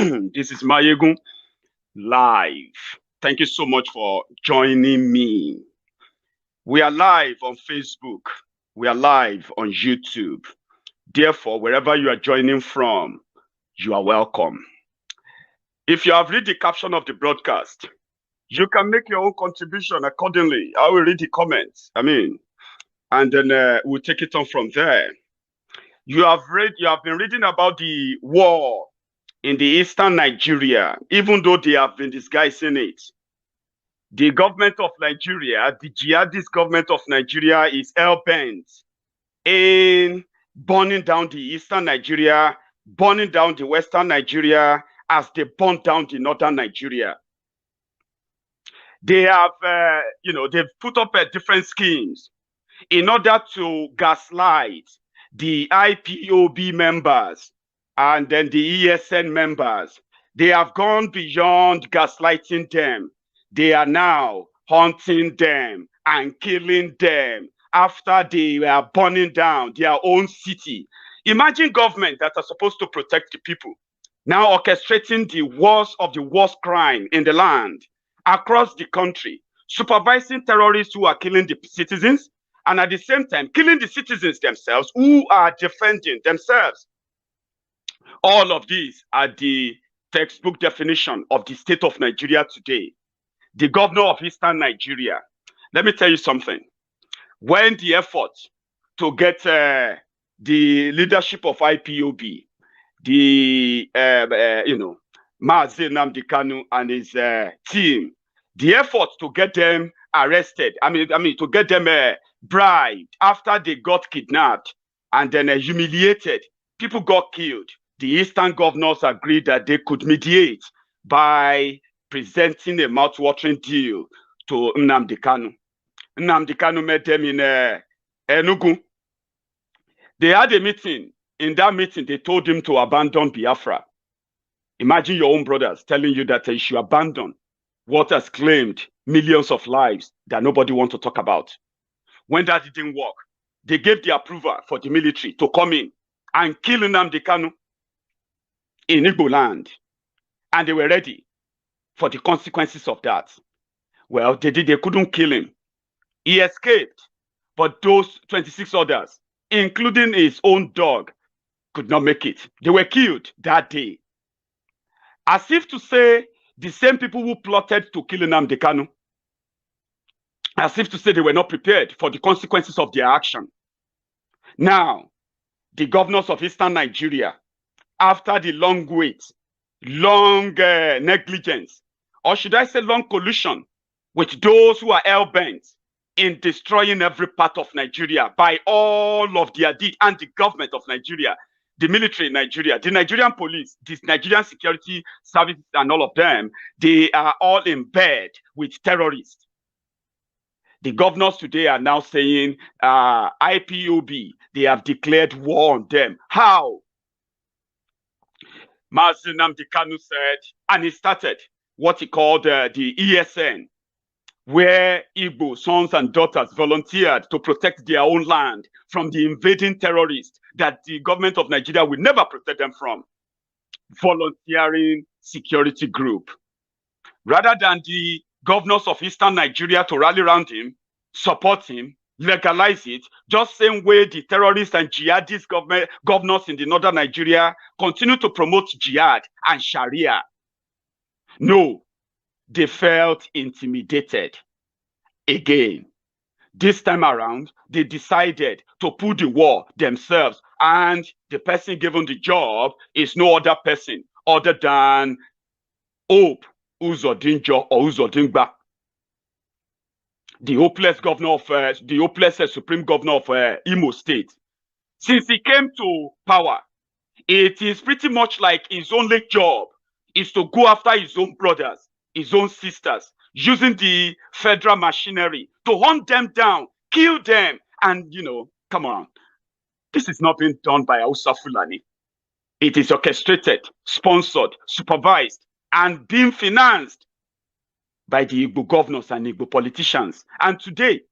This is Maiyegun live. Thank you so much for joining me. We are live on Facebook. We are live on YouTube. Therefore, wherever you are joining from, you are welcome. If you have read the caption of the broadcast, you can make your own contribution accordingly. I will read the comments. And then we'll take it on from there. You have been reading about the war in the eastern Nigeria, even though they have been disguising it. The government of Nigeria, the jihadist government of Nigeria, is hell-bent in burning down the eastern Nigeria, burning down the western Nigeria as they burn down the northern Nigeria. They have, they've put up different schemes in order to gaslight the IPOB members and then the ESN members. They have gone beyond gaslighting them. They are now hunting them and killing them after they were burning down their own city. Imagine government that are supposed to protect the people now orchestrating the worst of the worst crime in the land across the country, supervising terrorists who are killing the citizens, and at the same time killing the citizens themselves who are defending themselves. All of these are the textbook definition of the state of Nigeria today. The governor of Eastern Nigeria. Let me tell you something. When the effort to get the leadership of IPOB, the Mazi Nnamdi Kanu and his team, the effort to get them arrested, to get them bribed after they got kidnapped and then humiliated, people got killed. The Eastern governors agreed that they could mediate by presenting a mouth-watering deal to Nnamdi Kanu. Nnamdi Kanu met them in Enugu. They had a meeting. In that meeting, they told him to abandon Biafra. Imagine your own brothers telling you that you should abandon what has claimed millions of lives that nobody wants to talk about. When that didn't work, they gave the approval for the military to come in and kill Nnamdi Kanu in Yorubaland. And they were ready for the consequences of that. Well, they couldn't kill him. He escaped, but those 26 others, including his own dog, could not make it. They were killed that day. As if to say the same people who plotted to kill Nnamdi Kanu, as if to say they were not prepared for the consequences of their action. Now, the governors of Eastern Nigeria, after the long wait, long negligence, or should I say long collusion with those who are hell-bent in destroying every part of Nigeria by all of their deeds, and the government of Nigeria, the military in Nigeria, the Nigerian police, the Nigerian security services, and all of them, they are all in bed with terrorists. The governors today are now saying IPOB, they have declared war on them. How? Mazi Nnamdi Kanu said, and he started what he called the ESN, where Igbo sons and daughters volunteered to protect their own land from the invading terrorists that the government of Nigeria will never protect them from. Volunteering security group. Rather than the governors of Eastern Nigeria to rally around him, support him, legalize it, just same way the terrorists and jihadist governors in the northern Nigeria continue to promote jihad and Sharia. No, they felt intimidated. Again, this time around, they decided to put the war themselves, and the person given the job is no other person other than Hope Uzodinjo or Uzodingba, the hopeless governor of the hopeless supreme governor of Imo State. Since he came to power, it is pretty much like his only job is to go after his own brothers, his own sisters, using the federal machinery to hunt them down, kill them, and come on. This is not being done by Hausa Fulani. It is orchestrated, sponsored, supervised, and being financed by the Igbo governors and Igbo politicians. And today,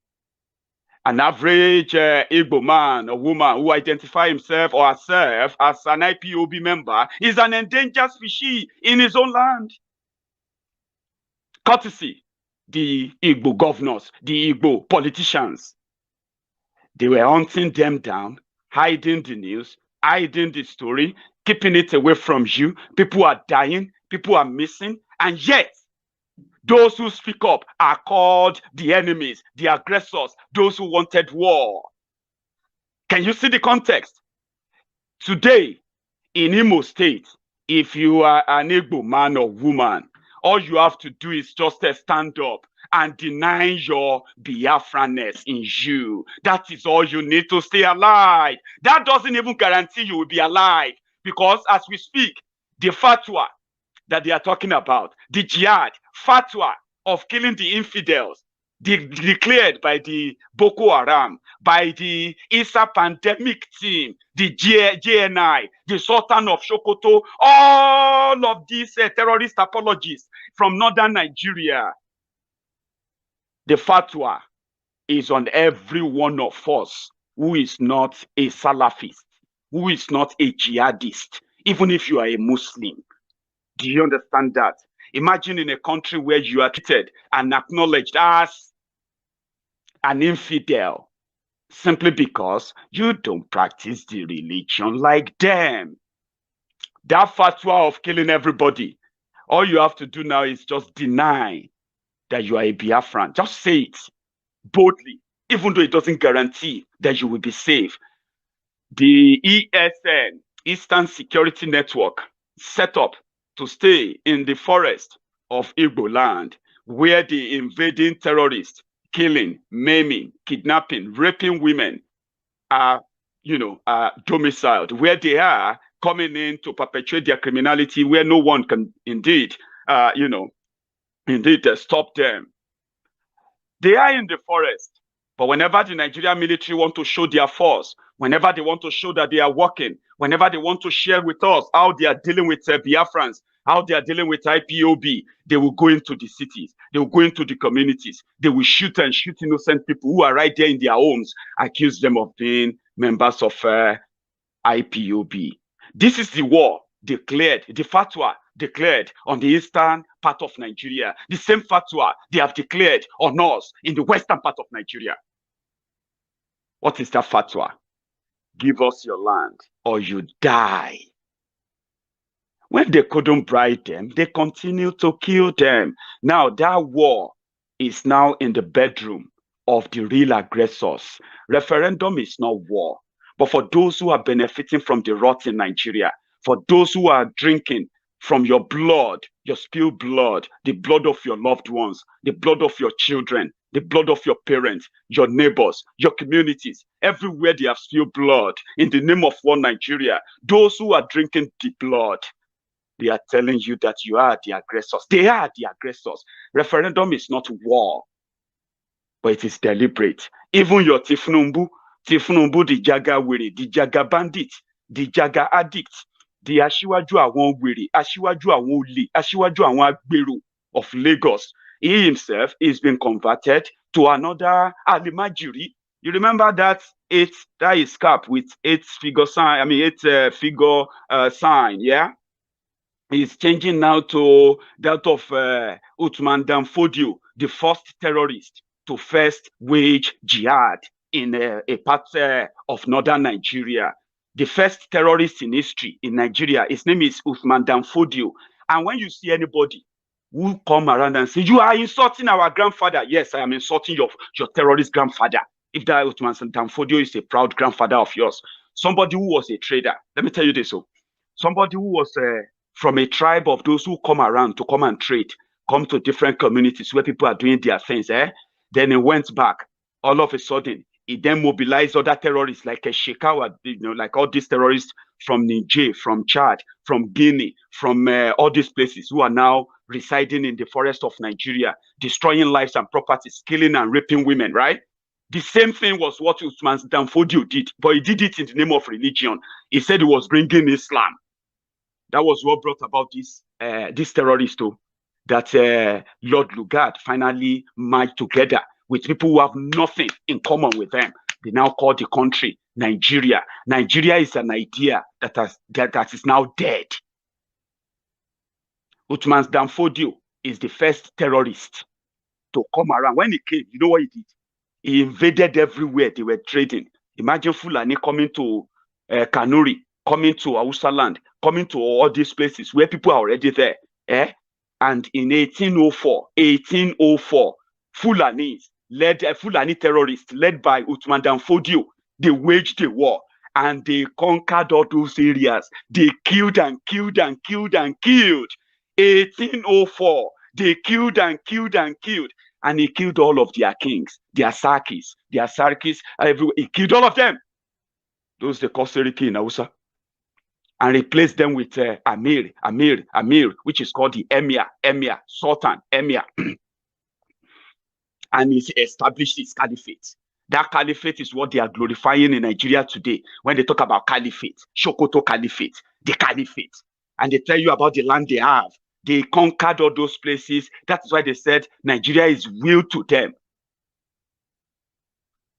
An average Igbo man or woman who identify himself or herself as an IPOB member is an endangered species in his own land. Courtesy, the Igbo governors, the Igbo politicians. They were hunting them down, hiding the news, hiding the story, keeping it away from you. People are dying, people are missing, and yet those who speak up are called the enemies, the aggressors, those who wanted war. Can you see the context? Today, in Imo State, if you are an Igbo man or woman, all you have to do is just stand up and deny your Biafranness in you. That is all you need to stay alive. That doesn't even guarantee you will be alive, because as we speak, the fatwa that they are talking about, the jihad fatwa of killing the infidels, declared by the Boko Haram, by the ISA pandemic team, the JNI, the Sultan of Sokoto, all of these terrorist apologists from northern Nigeria. The fatwa is on every one of us who is not a Salafist, who is not a jihadist, even if you are a Muslim. Do you understand that? Imagine in a country where you are treated and acknowledged as an infidel simply because you don't practice the religion like them. That fatwa of killing everybody, all you have to do now is just deny that you are a Biafran. Just say it boldly, even though it doesn't guarantee that you will be safe. The ESN, Eastern Security Network, set up to stay in the forest of Igbo land, where the invading terrorists, killing, maiming, kidnapping, raping women are, domiciled, where they are coming in to perpetrate their criminality, where no one can indeed, stop them. They are in the forest, but whenever the Nigerian military want to show their force, whenever they want to show that they are working, whenever they want to share with us how they are dealing with Biafrans, how they are dealing with IPOB, they will go into the cities, they will go into the communities, they will shoot innocent people who are right there in their homes, accuse them of being members of IPOB. This is the war declared, the fatwa declared on the eastern part of Nigeria, the same fatwa they have declared on us in the western part of Nigeria. What is that fatwa? Give us your land or you die. When they couldn't bribe them, they continued to kill them. Now that war is now in the bedroom of the real aggressors. Referendum is not war, but for those who are benefiting from the rot in Nigeria, for those who are drinking from your blood, your spilled blood, the blood of your loved ones, the blood of your children, the blood of your parents, your neighbors, your communities, everywhere they have spilled blood in the name of one Nigeria, those who are drinking the blood, they are telling you that you are the aggressors. They are the aggressors. Referendum is not war, but it is deliberate. Even your Tifnumbu, the Jaga Wiri, the Jaga bandit, the Jaga addict, the Ashiwaju Awon Wiri, Ashiwaju Awon Oli, Ashiwaju Awon Agbero of Lagos. He himself is being converted to another Alimajiri. You remember that is cap with 8 figure sign, 8 figure sign, yeah? Is changing now to that of Uthman Danfodio, the first terrorist to first wage jihad in a part of northern Nigeria. The first terrorist in history in Nigeria, his name is Uthman Danfodio. And when you see anybody who come around and say, you are insulting our grandfather, yes, I am insulting your terrorist grandfather. If that Uthman Danfodio is a proud grandfather of yours, somebody who was a trader, let me tell you this, somebody who was from a tribe of those who come around to come and trade, come to different communities where people are doing their things. Then he went back. All of a sudden, he then mobilized other terrorists like a Shekawa, like all these terrorists from Niger, from Chad, from Guinea, from all these places who are now residing in the forest of Nigeria, destroying lives and properties, killing and raping women, right? The same thing was what Uthman Danfodio did, but he did it in the name of religion. He said he was bringing Islam. That was what brought about this terrorist, that Lord Lugard finally merged together with people who have nothing in common with them. They now call the country Nigeria. Nigeria is an idea that is now dead. Uthman Danfodio is the first terrorist to come around. When he came, you know what he did? He invaded everywhere they were trading. Imagine Fulani coming to Kanuri, coming to Hausa land, coming to all these places where people are already there. And in 1804, Fulani terrorists led by Uthman Danfodio, they waged a war and they conquered all those areas. They killed and killed and killed and killed. 1804, they killed and killed and killed. And he killed all of their kings, their Sarkis, everywhere. He killed all of them. Those they call Seriki in Hausa. And replaced them with Amir, which is called the Emir, Sultan, Emir. And he established his caliphate. That caliphate is what they are glorifying in Nigeria today when they talk about caliphate, Sokoto caliphate, the caliphate. And they tell you about the land they have. They conquered all those places. That's why they said Nigeria is willed to them.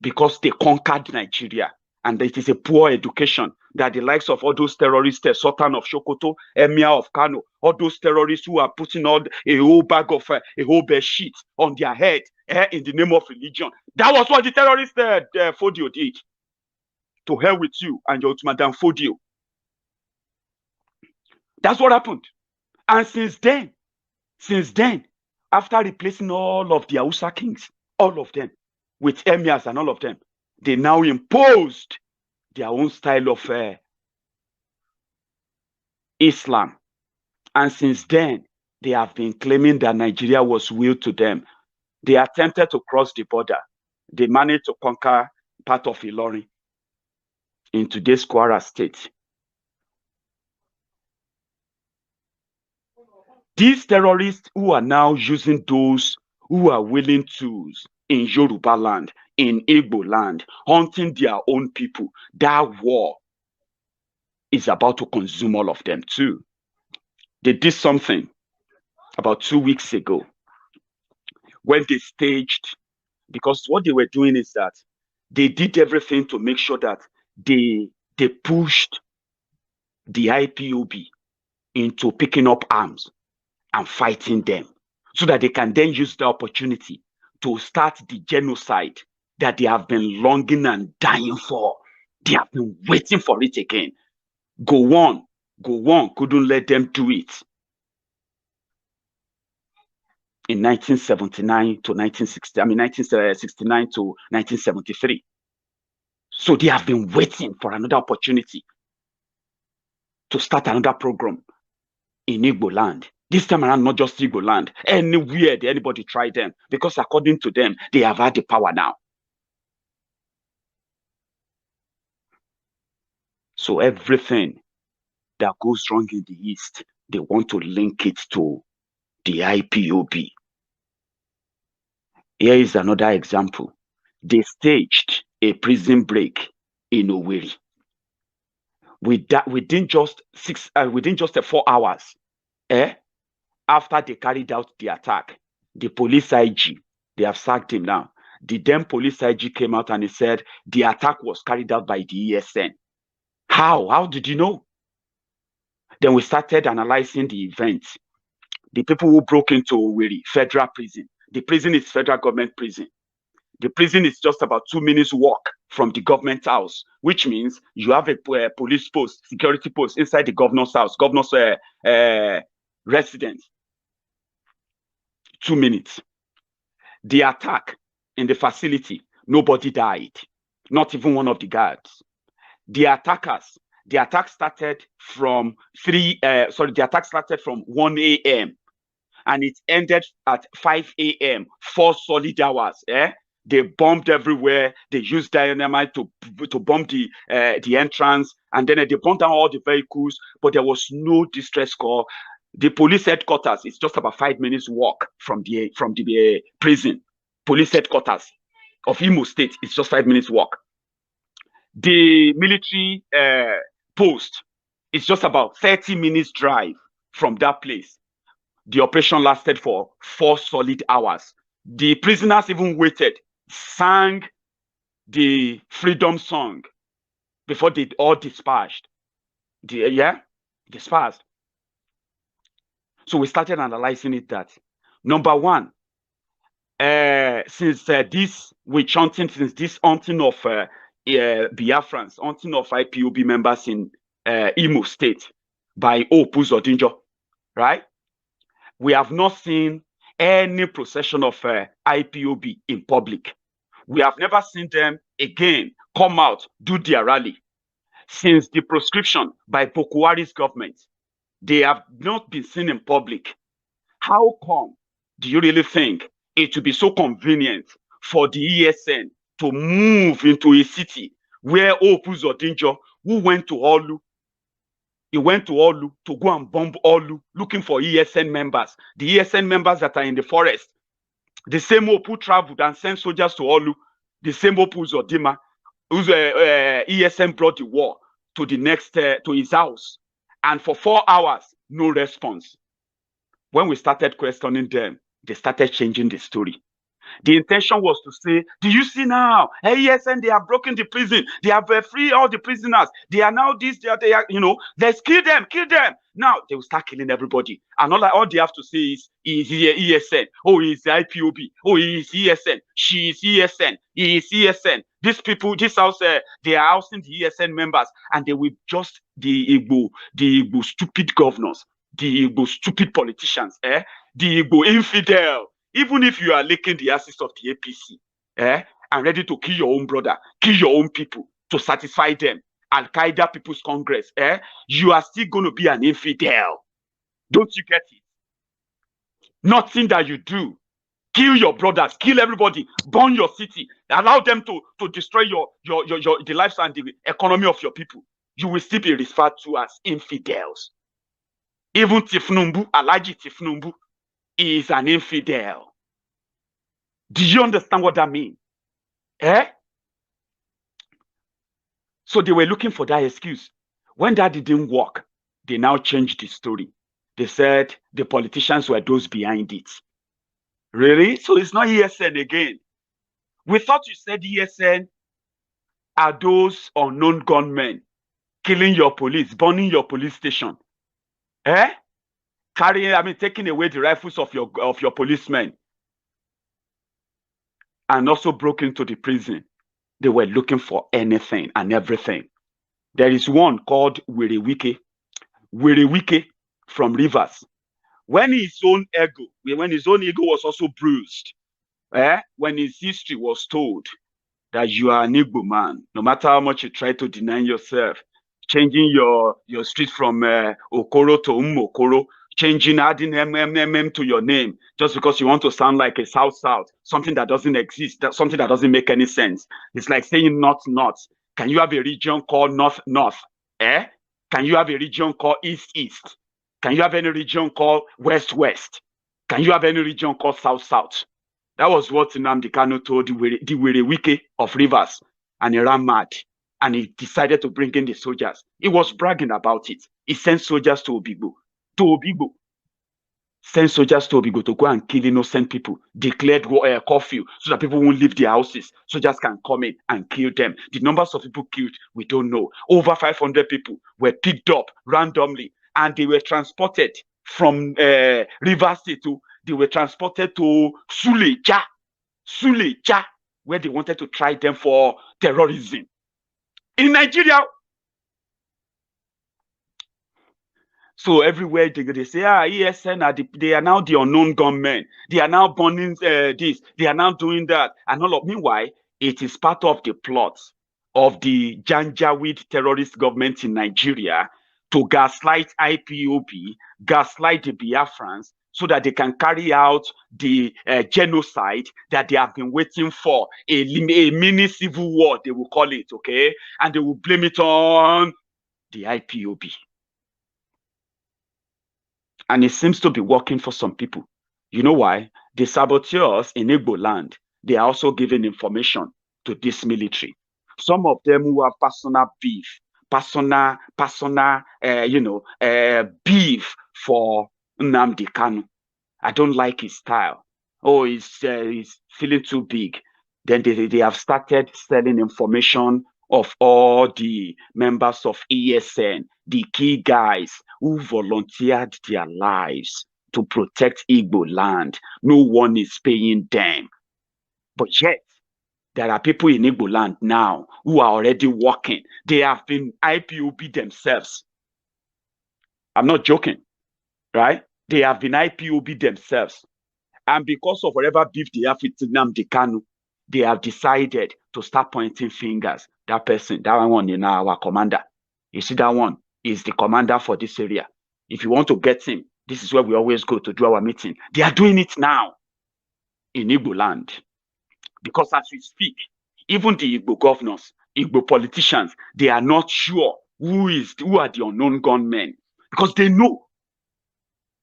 Because they conquered Nigeria. And it is a poor education that the likes of all those terrorists, the Sultan of Sokoto, Emir of Kano, all those terrorists who are putting on a whole bag of a whole bed sheet on their head in the name of religion. That was what the terrorists Fodio did. To hell with you and your Madam Fodio. That's what happened. And since then, after replacing all of the Hausa kings, all of them, with emirs and all of them, they now imposed their own style of Islam. And since then, they have been claiming that Nigeria was willed to them. They attempted to cross the border. They managed to conquer part of Ilorin in today's Kwara State. These terrorists who are now using those who are willing tools in Yorubaland, in Igbo land, hunting their own people, that war is about to consume all of them too. They did something about 2 weeks ago when they staged, because what they were doing is that they did everything to make sure that they pushed the IPOB into picking up arms and fighting them so that they can then use the opportunity to start the genocide that they have been longing and dying for. They have been waiting for it again. Go on, couldn't let them do it. In 1979 to 1960, 1969 to 1973. So they have been waiting for another opportunity to start another program in Igbo land. This time around, not just Igbo land, anywhere anybody try them, because according to them, they have had the power now. So everything that goes wrong in the East, they want to link it to the IPOB. Here is another example. They staged a prison break in Owerri. Within just 4 hours, after they carried out the attack, the police IG, they have sacked him now. The then police IG came out and he said the attack was carried out by the ESN. How did you know? Then we started analyzing the events. The people who broke into Owerri federal prison. The prison is federal government prison. The prison is just about 2 minutes walk from the government house, which means you have a police post, security post inside the governor's house, governor's residence. 2 minutes. The attack in the facility, nobody died, not even one of the guards. The attack started from 1 a.m. and it ended at 5 a.m. 4 solid hours. They bombed everywhere. They used dynamite to bomb the entrance, and then they bombed down all the vehicles. But there was no distress call. The police headquarters is just about 5 minutes walk from the prison. Police headquarters of Imo State is just 5 minutes walk. The military post is just about 30 minutes drive from that place. The operation lasted for 4 solid hours. The prisoners even waited, sang the freedom song before they all dispersed. Dispersed. So we started analyzing it that, number one, since this witch hunting, since this hunting of Biafrans, hunting of IPOB members in Imo State by Opus Odinjo, right? We have not seen any procession of IPOB in public. We have never seen them again come out, do their rally. Since the proscription by Boko Haram's government, they have not been seen in public. How come do you really think it would be so convenient for the ESN to move into a city where Opus Odinjo, who went to Olu, he went to Olu to go and bomb Olu, looking for ESN members, the ESN members that are in the forest, the same Opu who traveled and sent soldiers to Olu, the same Opu Zodima, whose ESN brought the war to the next to his house, and for 4 hours, no response. When we started questioning them, they started changing the story. The intention was to say, do you see now? ESN, they have broken the prison. They have freed all the prisoners. They are now this, they are, let's kill them, kill them. Now they will start killing everybody. And all they have to say is ESN. Oh, he's IPOB. Oh, he is ESN. She is ESN. He is ESN. These people, this house, they are housing the ESN members, and they will just the Igbo stupid governors, the Igbo stupid politicians, the Igbo infidel. Even if you are licking the asses of the APC, and ready to kill your own brother, kill your own people to satisfy them, Al-Qaeda People's Congress, you are still going to be an infidel. Don't you get it? Nothing that you do, kill your brothers, kill everybody, burn your city, allow them to destroy the lives and the economy of your people. You will still be referred to as infidels. Even Tifnumbu, Alhaji Tifnumbu, is an infidel. Do you understand what that means? So they were looking for that excuse. When that didn't work, they now changed the story. They said the politicians were those behind it. Really? So it's not ESN again. We thought you said ESN are those unknown gunmen killing your police, burning your police station. Taking away the rifles of your policemen, and also broke into the prison. They were looking for anything and everything. There is one called Wirewike from Rivers. When his own ego was also bruised, when his history was told that you are an Igbo man, no matter how much you try to deny yourself, changing your street from Okoro to Umokoro, adding MMM to your name just because you want to sound like a South, something that doesn't exist, something that doesn't make any sense. It's like saying North. Can you have a region called North? Can you have a region called East? Can you have any region called West? Can you have any region called South? That was what Nnamdi Kanu told the Wirewike of Rivers, and he ran mad. And he decided to bring in the soldiers. He was bragging about it. He sent soldiers to Obigbo. Send soldiers to Obigbo to go and kill innocent people. Declared curfew so that people won't leave their houses. Soldiers can come in and kill them. The numbers of people killed, we don't know. Over 500 people were picked up randomly, and they were transported from Rivers State they were transported to Suleja, where they wanted to try them for terrorism. In Nigeria. So everywhere they say, ESN they are now the unknown gunmen. They are now burning this. They are now doing that. And all of meanwhile, it is part of the plot of the Janjaweed terrorist government in Nigeria to gaslight IPOB, gaslight the Biafrans, so that they can carry out the genocide that they have been waiting for, a mini civil war, they will call it, okay? And they will blame it on the IPOB. And it seems to be working for some people. You know why? The saboteurs in Igbo land, they are also giving information to this military. Some of them who have personal beef, beef for Nnamdi Kanu. I don't like his style. Oh, it's feeling too big. Then they have started selling information of all the members of ESN, the key guys who volunteered their lives to protect Igbo land. No one is paying them. But yet, there are people in Igbo land now who are already working. They have been IPOB themselves. I'm not joking, right? They have been IPOB themselves. And because of whatever beef they have with Nnamdi Kanu, they have decided to start pointing fingers. That person, that one, our commander. You see, that one is the commander for this area. If you want to get him, this is where we always go to do our meeting. They are doing it now in Igbo land. Because as we speak, even the Igbo governors, Igbo politicians, they are not sure who are the unknown gunmen. Because they know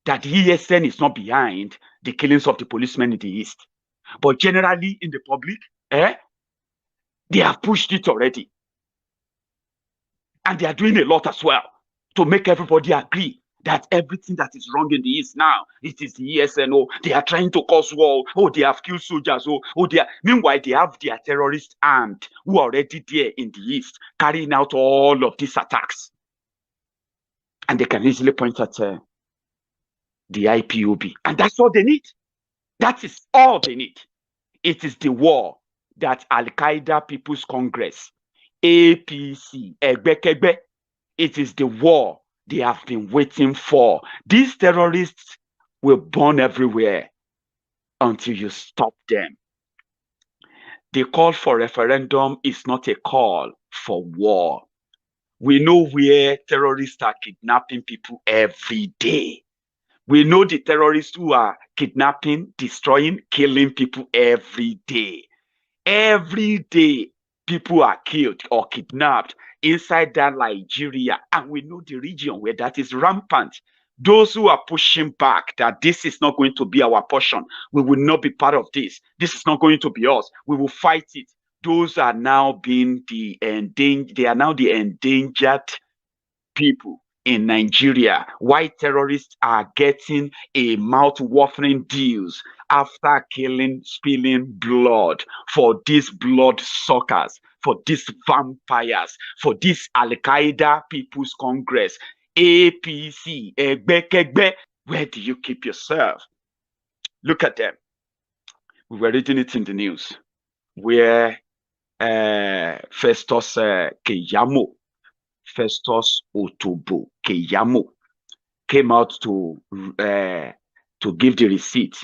that the ESN is not behind the killings of the policemen in the East. But generally in the public, they have pushed it already. And they are doing a lot as well to make everybody agree that everything that is wrong in the East now, it is the ESN. Oh, they are trying to cause war. Oh, they have killed soldiers. Oh, they are. Meanwhile, they have their terrorists armed who are already there in the East, carrying out all of these attacks. And they can easily point at the IPOB. And that's all they need. That is all they need. It is the war that Al-Qaeda People's Congress, APC, Egbekegbe, it is the war they have been waiting for. These terrorists will burn everywhere until you stop them. The call for referendum is not a call for war. We know where terrorists are kidnapping people every day. We know the terrorists who are kidnapping, destroying, killing people every day. Every day, people are killed or kidnapped inside that Nigeria. And we know the region where that is rampant. Those who are pushing back that this is not going to be our portion, we will not be part of this. This is not going to be us. We will fight it. Those are now being the endangered people in Nigeria. Why terrorists are getting a mouth-watering deals after killing, spilling blood for these blood suckers, for these vampires, for this Al-Qaeda People's Congress, APC, Egbekegbe. Where do you keep yourself? Look at them. We were reading it in the news where Festus Otobo Keyamo came out to give the receipt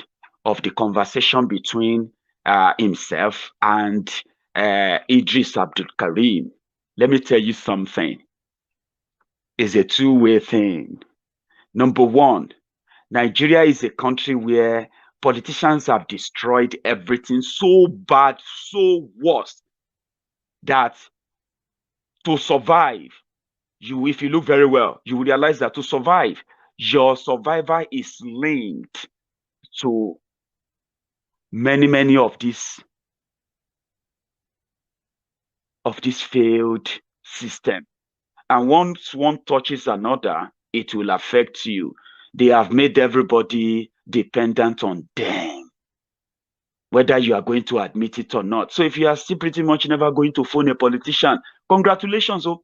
of the conversation between himself and Idris Abdul Karim. Let me tell you something. It's a two-way thing. Number one, Nigeria is a country where politicians have destroyed everything so bad, so worse, that to survive, if you look very well, you will realize that to survive, your survival is linked to many of these failed system. And once one touches another, it will affect you. They have made everybody dependent on them, whether you are going to admit it or not. So if you are still pretty much never going to phone a politician, congratulations. Oh,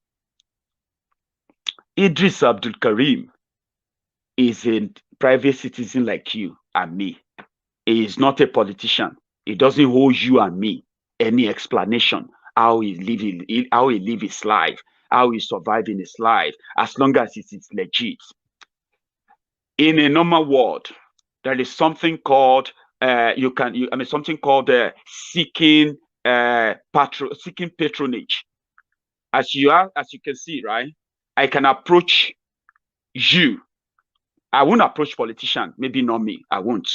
Idris Abdul Karim is a private citizen like you and me. He is not a politician. He doesn't owe you and me any explanation how he live his life, how he survived in his life, as long as it is legit. In a normal world, there is something called something called seeking patronage. As you can see, right? I can approach you. I won't approach politicians, maybe not me. I won't.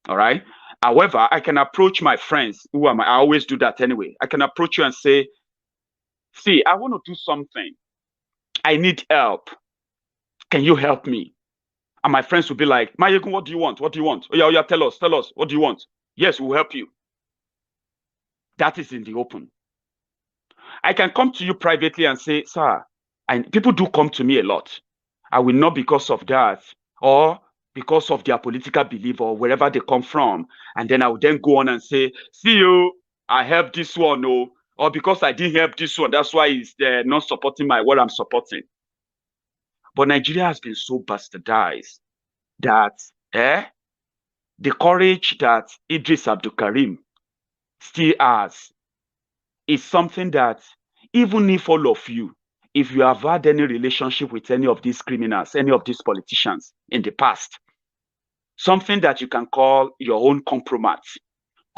All right. However, I can approach my friends who am I always do that anyway. I can approach you and say, see, I want to do something. I need help. Can you help me? And my friends will be like, Maiyegun, what do you want? What do you want? Oh, yeah, tell us. What do you want? Yes, we'll help you. That is in the open. I can come to you privately and say, sir, and people do come to me a lot. I will not because of that, or because of their political belief or wherever they come from. And then I would then go on and say, see you, I helped this one, no, or because I didn't help this one, that's why he's not supporting what I'm supporting. But Nigeria has been so bastardized that the courage that Idris Abdulkarim still has is something that even if all of you, if you have had any relationship with any of these criminals, any of these politicians in the past, something that you can call your own compromise.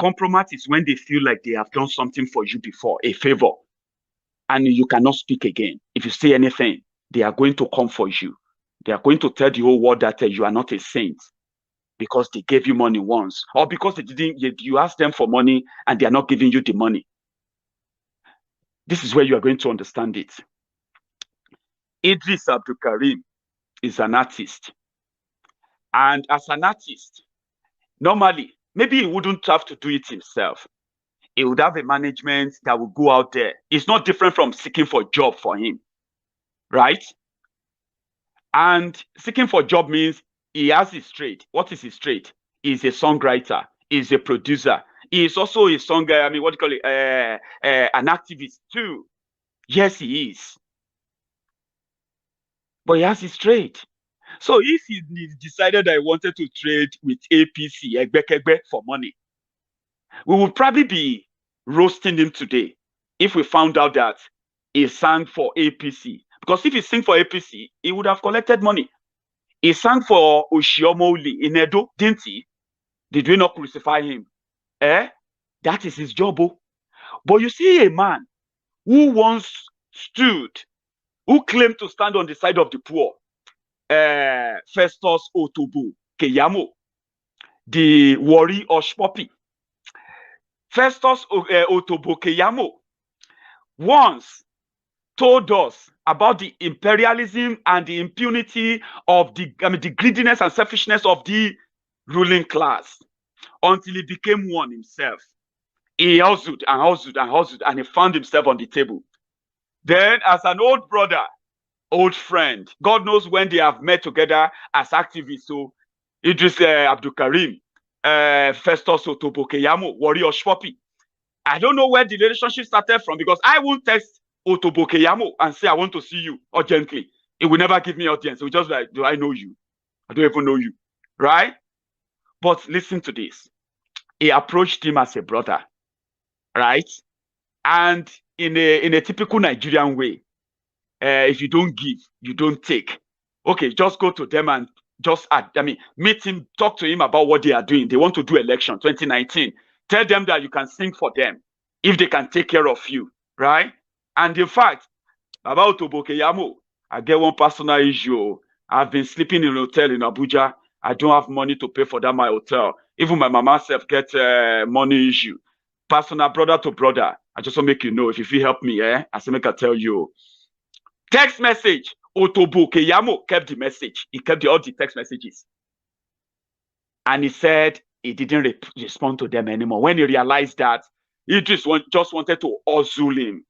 Compromise is when they feel like they have done something for you before, a favor, and you cannot speak again. If you say anything, they are going to come for you. They are going to tell the whole world that you are not a saint because they gave you money once, or because they didn't. You asked them for money and they are not giving you the money. This is where you are going to understand it. Idris Abdulkarim is an artist. And as an artist, normally, maybe he wouldn't have to do it himself. He would have a management that would go out there. It's not different from seeking for a job for him, right? And seeking for a job means he has his trade. What is his trade? He's a songwriter. He's a producer. He's also a an activist too. Yes, he is. But he has his trade. So if he decided I wanted to trade with APC, Egbekegbe, for money, we would probably be roasting him today if we found out that he sang for APC. Because if he sang for APC, he would have collected money. He sang for Oshiomhole in Edo, didn't he? Did we not crucify him? That is his job. But you see a man who once stood, who claimed to stand on the side of the poor, Festus Otobo Keyamo, the Warri Oshpopi. Festus Otobo Keyamo once told us about the imperialism and the impunity of the greediness and selfishness of the ruling class until he became one himself. He hustled and hustled and hustled, and he found himself on the table. Then, as an old brother, old friend, God knows when they have met together as activists. So Idris Abdulkarim, Festus Otobo Keyamo, Warri Oshpopi. I don't know where the relationship started from, because I won't text Otobo Keyamo and say I want to see you urgently. It will never give me audience. It will just like, do I know you? I don't even know you, right? But listen to this. He approached him as a brother, right? And in a typical Nigerian way, if you don't give, you don't take. Okay, just go to them and just meet him, talk to him about what they are doing. They want to do election 2019. Tell them that you can sing for them if they can take care of you, right? And in fact, about Otobo Keyamo, I get one personal issue. I've been sleeping in a hotel in Abuja. I don't have money to pay for that my hotel. Even my mama self get money issue. Personal, brother to brother. I just want to make you know, if you feel help me, I say make I tell you. Text message. Otobo Keyamo kept the message. He kept all the text messages. And he said he didn't respond to them anymore. When he realized that, he just wanted to hustle him.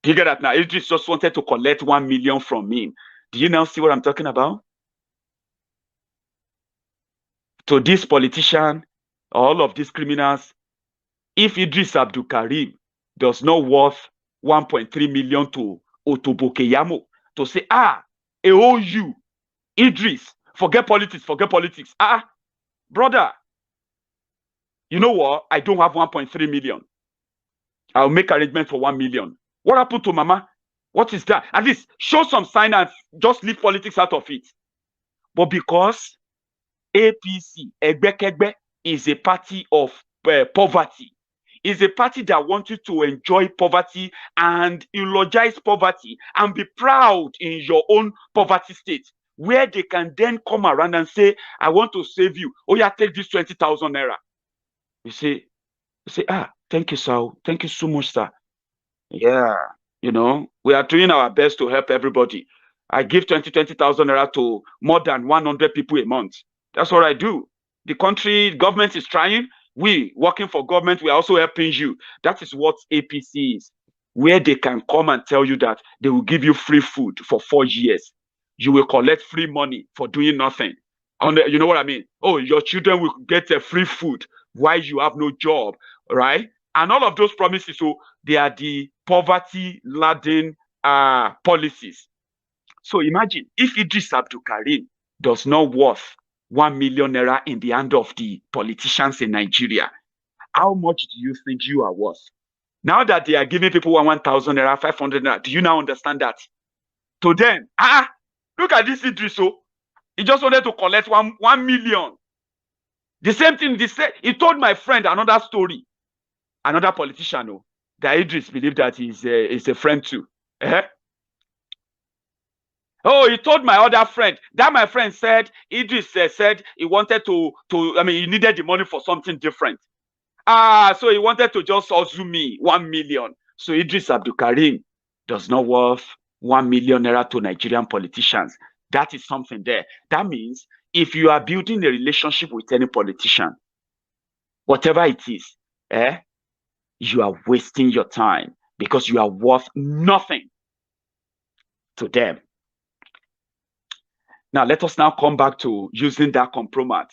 Do you get that now? He just wanted to collect 1 million from him. Do you now see what I'm talking about? To this politician, all of these criminals, if Idris Abdulkarim does not worth 1.3 million to Otobo Keyamo to say, I owe you, Idris, forget politics. Brother, you know what? I don't have 1.3 million. I'll make arrangement for 1 million. What happened to Mama? What is that? At least show some sign and just leave politics out of it. But because APC, Egbekegbe, is a party of poverty, is a party that wants you to enjoy poverty and eulogize poverty and be proud in your own poverty state, where they can then come around and say, I want to save you. Oh yeah, take this 20,000 naira. You say, thank you, sir. Thank you so much, sir. Yeah, we are doing our best to help everybody. I give 20,000 naira to more than 100 people a month. That's what I do. The government is trying. We, working for government, we are also helping you. That is what APC is, where they can come and tell you that they will give you free food for 4 years. You will collect free money for doing nothing. You know what I mean? Oh, your children will get free food while you have no job, right? And all of those promises, so they are the poverty-laden policies. So imagine if Idris Abdul Karim does not worth 1 million naira in the hand of the politicians in Nigeria, how much do you think you are worth? Now that they are giving people 1,000 naira, 500 naira, do you now understand that? To them, look at this Idris. So he just wanted to collect 1 million. The same thing he told my friend another story, another politician, that Idris believed that he's a friend too. Oh, he told my other friend that my friend said Idris said he wanted he needed the money for something different. So he wanted to just hustle me 1 million. So Idris Abdul Karim does not worth 1 million naira to Nigerian politicians. That is something there. That means if you are building a relationship with any politician, whatever it is, you are wasting your time because you are worth nothing to them. Now, let us now come back to using that compromat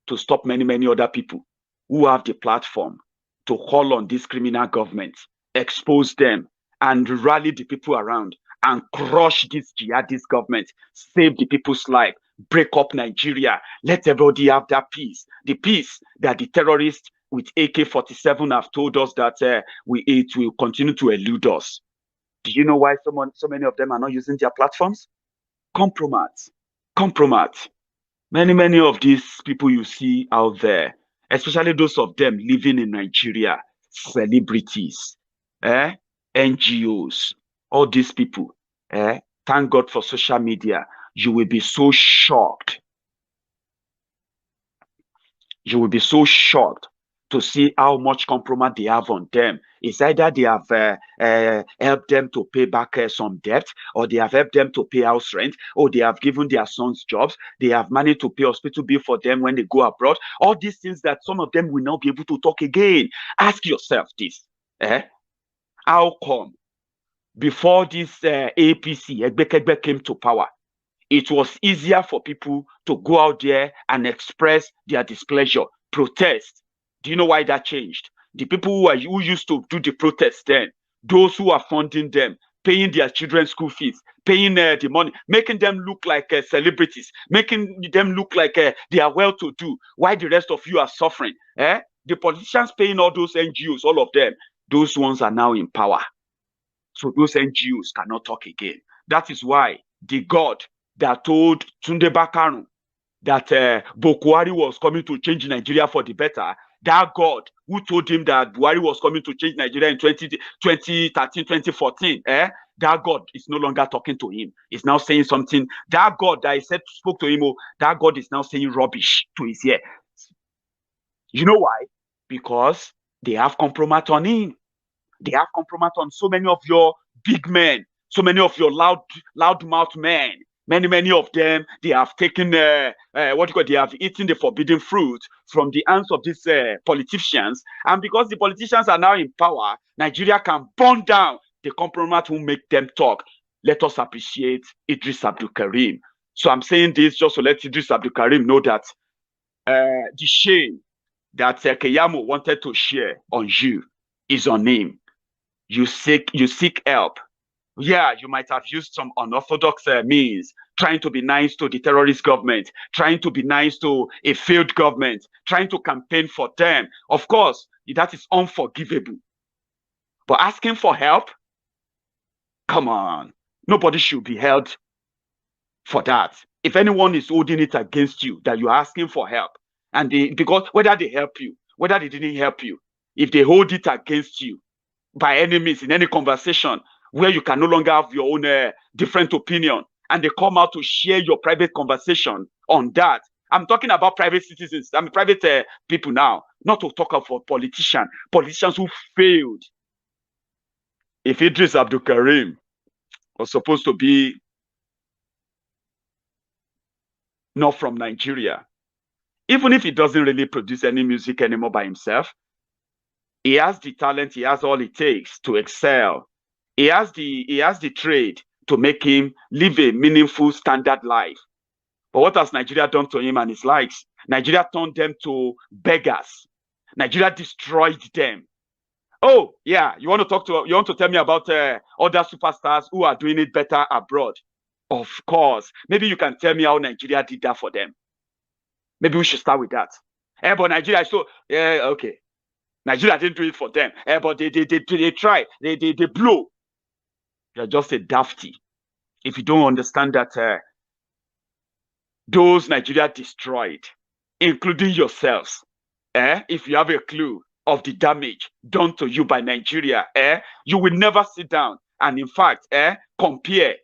to stop many, many other people who have the platform to call on this criminal government, expose them, and rally the people around and crush this jihadist government, save the people's life, break up Nigeria, let everybody have that peace, the peace that the terrorists with AK-47 have told us that it will continue to elude us. Do you know why so many of them are not using their platforms? Compromat. Many of these people you see out there, especially those of them living in Nigeria, celebrities, NGOs, all these people, thank God for social media. You will be so shocked. You will be so shocked to see how much compromise they have on them. It's either they have helped them to pay back some debt, or they have helped them to pay house rent, or they have given their sons jobs, they have managed to pay hospital bill for them when they go abroad. All these things that some of them will not be able to talk again. Ask yourself this. How come before this APC, Egbekegbe, came to power, it was easier for people to go out there and express their displeasure, protest? Do you know why that changed? The people who used to do the protest then, those who are funding them, paying their children's school fees, paying the money, making them look like celebrities, making them look like they are well-to-do, while the rest of you are suffering. The politicians paying all those NGOs, all of them, those ones are now in power. So those NGOs cannot talk again. That is why the God that told Tunde Bakaru that Buhari was coming to change Nigeria for the better, that God who told him that Buhari was coming to change Nigeria in 2013, 2014, that God is no longer talking to him. He's now saying something. That God that he spoke to him, that God is now saying rubbish to his ear. You know why? Because they have compromise on him. They have compromise on so many of your big men, so many of your loud-mouthed men. Many of them, they have taken they have eaten the forbidden fruit from the hands of these politicians. And because the politicians are now in power, Nigeria can burn down. The compromise will make them talk. Let us appreciate Idris Abdul Karim. So I'm saying this just to let Idris Abdul Karim know that the shame that Keyamo wanted to share on you is on him. You seek help. Yeah, you might have used some unorthodox means, trying to be nice to the terrorist government, trying to be nice to a failed government, trying to campaign for them. Of course, that is unforgivable. But asking for help, come on. Nobody should be held for that. If anyone is holding it against you, that you're asking for help, and because whether they help you, whether they didn't help you, if they hold it against you by any means in any conversation where you can no longer have your own different opinion, and they come out to share your private conversation on that. I'm talking about private citizens. I mean, private people now, not to talk about politicians who failed. If Idris Abdul Karim was supposed to be not from Nigeria, even if he doesn't really produce any music anymore by himself, he has the talent, he has all it takes to excel. He has the trade to make him live a meaningful standard life. But what has Nigeria done to him and his likes? Nigeria turned them to beggars. Nigeria destroyed them. Oh, yeah, you want to tell me about other superstars who are doing it better abroad? Of course. Maybe you can tell me how Nigeria did that for them. Maybe we should start with that. But Nigeria, okay. Nigeria didn't do it for them. But they try. They blow. You're just a dafty if you don't understand that those Nigeria destroyed, including yourselves, if you have a clue of the damage done to you by Nigeria, you will never sit down and, in fact, compare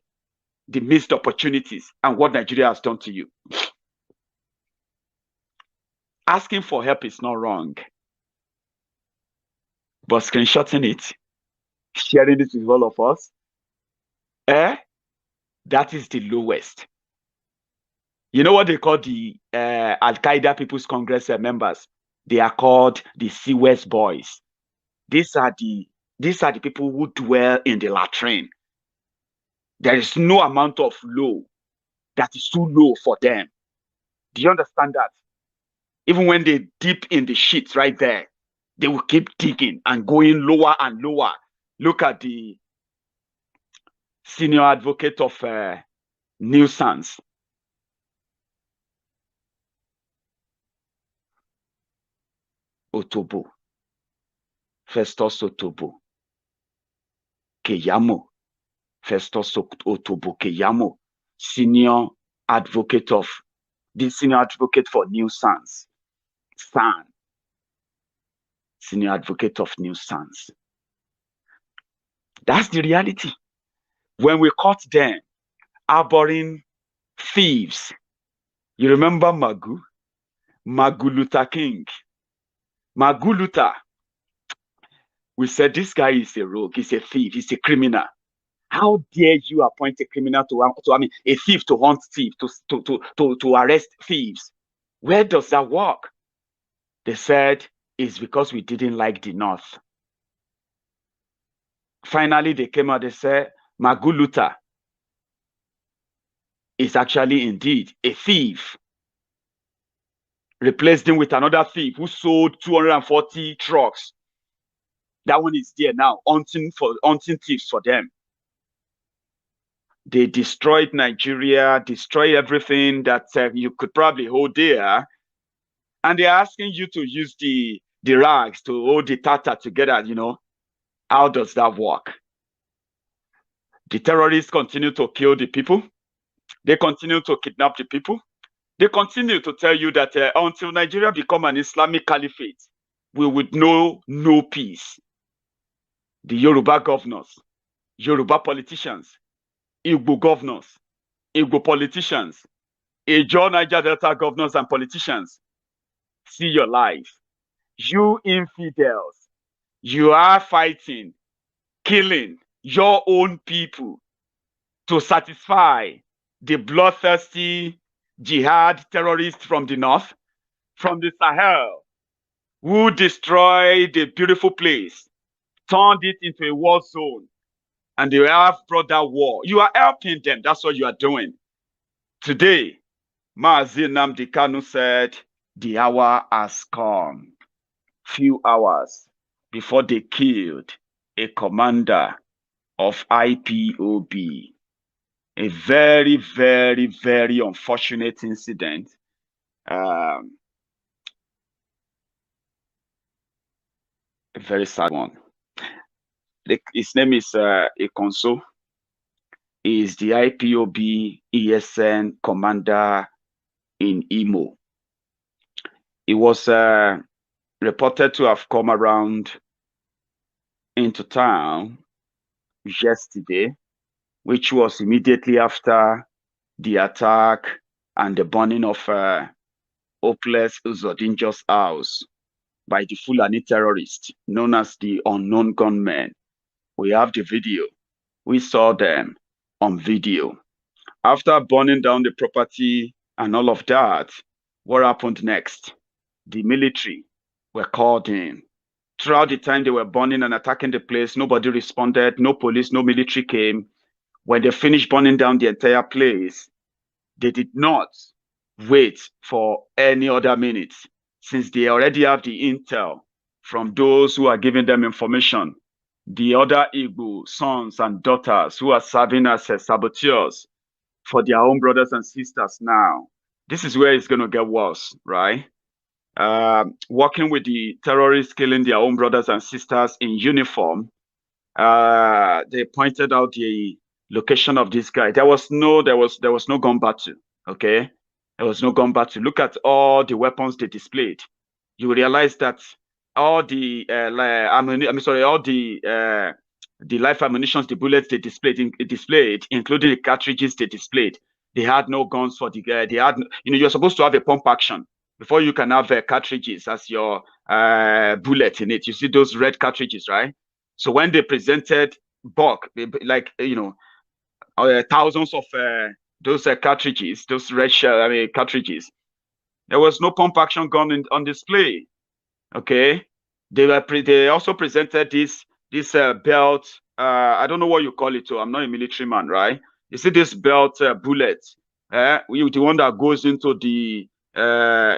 the missed opportunities and what Nigeria has done to you. Asking for help is not wrong, but screenshotting it, sharing it with all of us, that is the lowest. You know what they call the Al-Qaeda People's Congress members? They are called the C-West boys. These are the people who dwell in the latrine. There is no amount of low that is too low for them. Do you understand that? Even when they dip in the shit right there, they will keep digging and going lower and lower. Look at the senior advocate of nuisance. Otobo. Festus Otobo. Keyamo. Festus Otobo Keyamo. Senior advocate for nuisance. San. Senior advocate of nuisance. That's the reality. When we caught them harboring thieves, you remember Magu Luther King. Magu Luther, we said this guy is a rogue, he's a thief, he's a criminal. How dare you appoint a criminal a thief to hunt thieves, to arrest thieves? Where does that work? They said it's because we didn't like the North. Finally, they came out, they said, Magu Luther is actually indeed a thief. Replaced him with another thief who sold 240 trucks. That one is there now, hunting thieves for them. They destroyed Nigeria, destroy everything that you could probably hold there. And they're asking you to use the rags to hold the tata together, How does that work? The terrorists continue to kill the people. They continue to kidnap the people. They continue to tell you that until Nigeria become an Islamic caliphate, we would know no peace. The Yoruba governors, Yoruba politicians, Igbo governors, Igbo politicians, Ijaw Niger Delta governors and politicians, see your life. You infidels, you are fighting, killing your own people to satisfy the bloodthirsty jihad terrorists from the north, from the Sahel, who destroyed the beautiful place, turned it into a war zone, and they have brought that war. You are helping them. That's what you are doing. Today, Mazi Nnamdi Kanu said, the hour has come. Few hours before they killed a commander of IPOB. A very, very, very unfortunate incident. A very sad one. His name is Ekonso. He is the IPOB ESN commander in Imo. He was reported to have come around into town yesterday, which was immediately after the attack and the burning of Hopeless Uzodinjo's house by the Fulani terrorists known as the unknown gunmen. We have the video. We saw them on video. After burning down the property and all of that, what happened next? The military were called in. Throughout the time they were burning and attacking the place, nobody responded, no police, no military came. When they finished burning down the entire place, they did not wait for any other minute, since they already have the intel from those who are giving them information, the other Igbo sons and daughters who are serving as saboteurs for their own brothers and sisters now. This is where it's going to get worse, right? Working with the terrorists killing their own brothers and sisters in uniform, they pointed out the location of this guy. There was no gun battle. Okay, there was no gun battle. Look at all the weapons they displayed. You will realize that all the the live ammunition, the bullets they displayed, including the cartridges they displayed. They had no guns for the guy. They had, you're supposed to have a pump action before you can have cartridges as your bullet in it. You see those red cartridges, right? So when they presented bulk, like thousands of those cartridges, those red shell, cartridges, there was no pump action gun on display. Okay, they also presented this belt. I don't know what you call it. So I'm not a military man, right? You see this belt bullet, the one that goes into the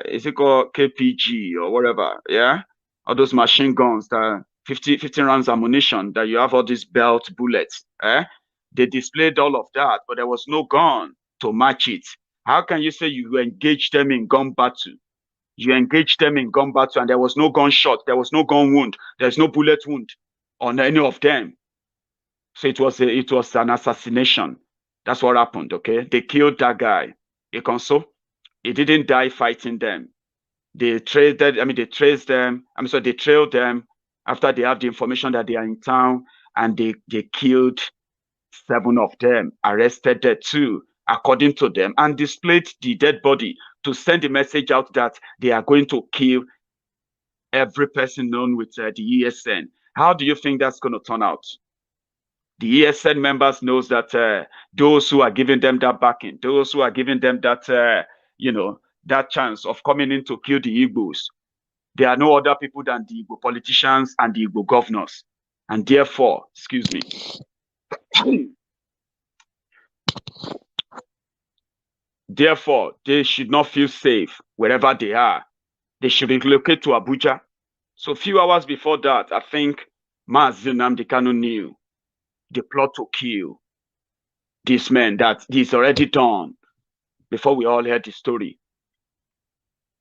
is it called KPG or whatever? Yeah, all those machine guns that 15 rounds ammunition that you have all these belt bullets. They displayed all of that, but there was no gun to match it. How can you say you engage them in gun battle? You engaged them in gun battle and there was no gunshot, there was no gun wound, there's no bullet wound on any of them. So it was an assassination. That's what happened. Okay, they killed that guy. Ikonso. He didn't die fighting them. They traced them. They trailed them after they have the information that they are in town, and they killed 7 of them, arrested the 2, according to them, and displayed the dead body to send the message out that they are going to kill every person known with the ESN. How do you think that's going to turn out? The ESN members knows that those who are giving them that backing, those who are giving them that, that chance of coming in to kill the Igbos, they are no other people than the Igbo politicians and the Igbo governors. And therefore, excuse me, therefore, they should not feel safe wherever they are. They should relocate to Abuja. So a few hours before that, I think Mazi Nnamdi Kanu knew the plot to kill this man, that he's already done before we all heard the story.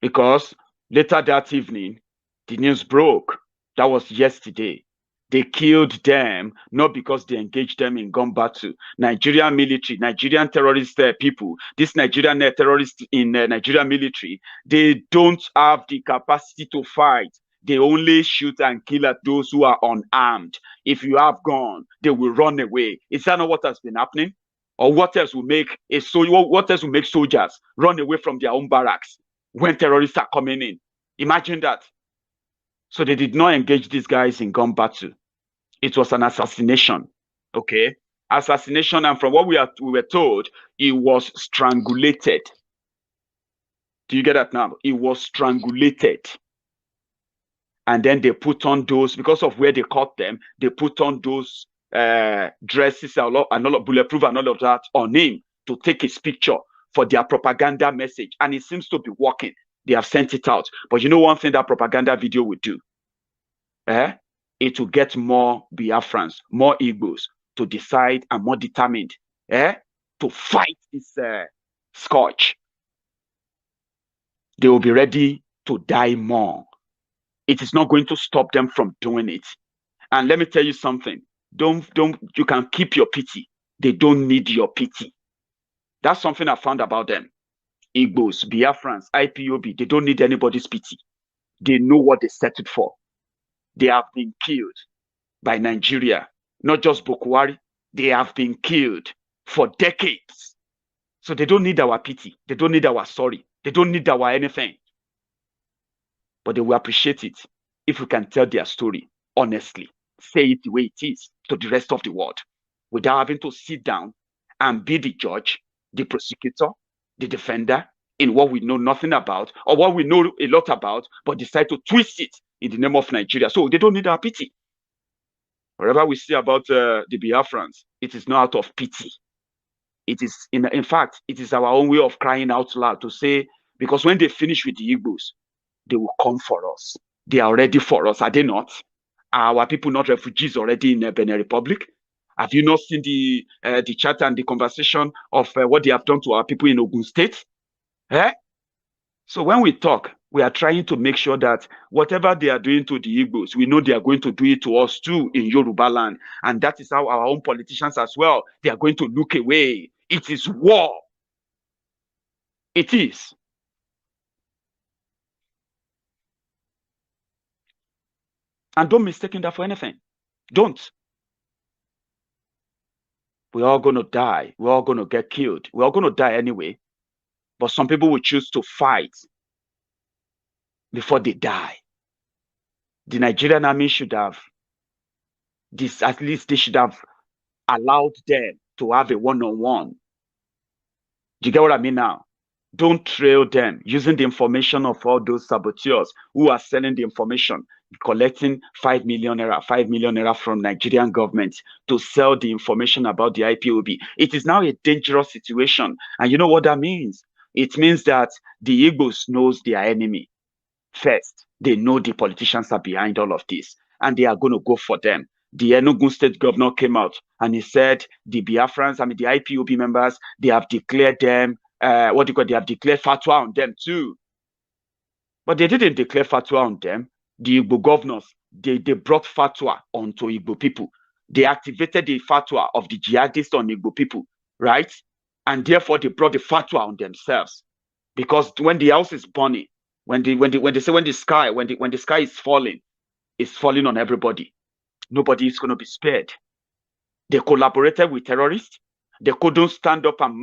Because later that evening, the news broke. That was yesterday. They killed them, not because they engaged them in gun battle. Nigerian military, Nigerian terrorist people, this Nigerian terrorists in Nigerian military, they don't have the capacity to fight. They only shoot and kill at those who are unarmed. If you have gun, they will run away. Is that not what has been happening? Or what else will make soldiers run away from their own barracks when terrorists are coming in? Imagine that. So they did not engage these guys in gun battle. It was an assassination. Okay, assassination, and from what we were told, he was strangulated. Do you get that now? He was strangulated. And then they put on those, because of where they caught them, they put on those dresses and all of bulletproof and all of that on him to take his picture for their propaganda message. And it seems to be working. They have sent it out. But you know one thing that propaganda video would do? It will get more Biafrans, more Igbos to decide and more determined to fight this scourge. They will be ready to die more. It is not going to stop them from doing it. And let me tell you something. You can keep your pity. They don't need your pity. That's something I found about them. Igbos, Biafrans, IPOB, they don't need anybody's pity. They know what they settled for. They have been killed by Nigeria, not just Bokwari. They have been killed for decades. So they don't need our pity. They don't need our sorry. They don't need our anything. But they will appreciate it if we can tell their story honestly, say it the way it is to the rest of the world, without having to sit down and be the judge, the prosecutor, the defender in what we know nothing about, or what we know a lot about, but decide to twist it in the name of Nigeria. So they don't need our pity. Whatever we say about the Biafrans, it is not out of pity. It is, in fact, it is our own way of crying out loud to say, because when they finish with the Igbos, they will come for us. They are ready for us, are they not? Are our people not refugees already in the Benin Republic? Have you not seen the chat and the conversation of what they have done to our people in Ogun State? Eh? So when we talk, we are trying to make sure that whatever they are doing to the Igbos, we know they are going to do it to us too in Yorubaland. And that is how our own politicians as well, they are going to look away. It is war. It is. And don't mistake that for anything. Don't. We're all going to die. We're all going to get killed. We're all going to die anyway. But some people will choose to fight before they die. The Nigerian army should have this, at least they should have allowed them to have a one-on-one. Do you get what I mean now? Don't trail them using the information of all those saboteurs who are selling the information, collecting 5 million naira from Nigerian government to sell the information about the IPOB. It is now a dangerous situation. And you know what that means? It means that the Igbos knows their enemy first. They know the politicians are behind all of this, and they are going to go for them. The Enugu state governor came out and he said the Biafrans, I mean the IPOB members, they have declared them, they have declared fatwa on them too. But they didn't declare fatwa on them. The Igbo governors, they brought fatwa onto Igbo people. They activated the fatwa of the jihadists on Igbo people, right? And therefore they brought the fatwa on themselves. Because when the house is burning, when the sky is falling, it's falling on everybody. Nobody is going to be spared. They collaborated with terrorists. They couldn't stand up and